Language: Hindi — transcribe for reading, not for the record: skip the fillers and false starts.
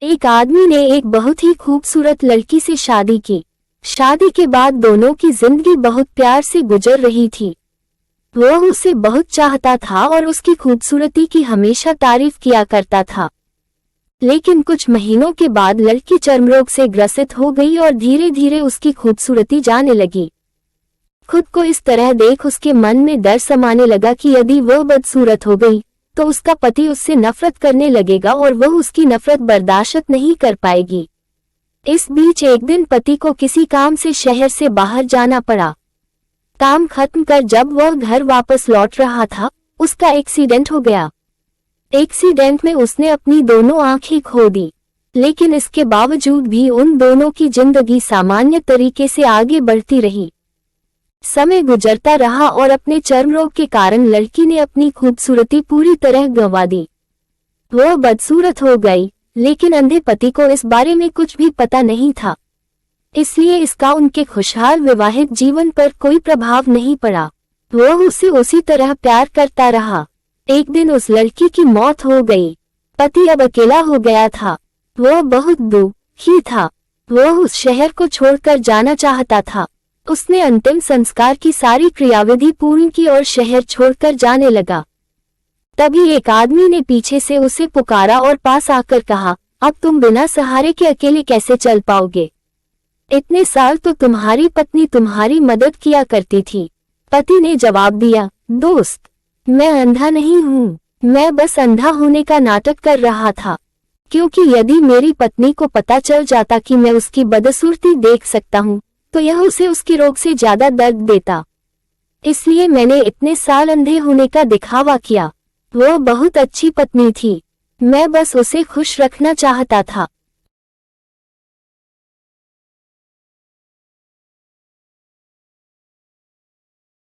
एक आदमी ने एक बहुत ही खूबसूरत लड़की से शादी की। शादी के बाद दोनों की जिंदगी बहुत प्यार से गुजर रही थी। वह उसे बहुत चाहता था और उसकी खूबसूरती की हमेशा तारीफ किया करता था। लेकिन कुछ महीनों के बाद लड़की चर्मरोग से ग्रसित हो गई और धीरे धीरे उसकी खूबसूरती जाने लगी। खुद को इस तरह देख उसके मन में डर समाने लगा कि यदि वह बदसूरत हो गई तो उसका पति उससे नफरत करने लगेगा और वह उसकी नफरत बर्दाश्त नहीं कर पाएगी। इस बीच एक दिन पति को किसी काम से शहर से बाहर जाना पड़ा। काम खत्म कर जब वह घर वापस लौट रहा था, उसका एक्सीडेंट हो गया। एक्सीडेंट में उसने अपनी दोनों आंखें खो दी, लेकिन इसके बावजूद भी उन दोनों की जिंदगी सामान्य तरीके से आगे बढ़ती रही। समय गुजरता रहा और अपने चर्मरोग के कारण लड़की ने अपनी खूबसूरती पूरी तरह गंवा दी। वह बदसूरत हो गई, लेकिन अंधे पति को इस बारे में कुछ भी पता नहीं था, इसलिए इसका उनके खुशहाल विवाहित जीवन पर कोई प्रभाव नहीं पड़ा। वह उसे उसी तरह प्यार करता रहा। एक दिन उस लड़की की मौत हो गई। पति अब अकेला हो गया था। वह बहुत दुखी था। वह उस शहर को छोड़कर जाना चाहता था। उसने अंतिम संस्कार की सारी क्रियाविधि पूर्ण की और शहर छोड़कर जाने लगा। तभी एक आदमी ने पीछे से उसे पुकारा और पास आकर कहा, अब तुम बिना सहारे के अकेले कैसे चल पाओगे? इतने साल तो तुम्हारी पत्नी तुम्हारी मदद किया करती थी। पति ने जवाब दिया, दोस्त, मैं अंधा नहीं हूँ, मैं बस अंधा होने का नाटक कर रहा था, क्योंकि यदि मेरी पत्नी को पता चल जाता कि मैं उसकी बदसूरती देख सकता हूँ तो यह उसे उसके रोग से ज्यादा दर्द देता। इसलिए मैंने इतने साल अंधे होने का दिखावा किया। वह बहुत अच्छी पत्नी थी, मैं बस उसे खुश रखना चाहता था।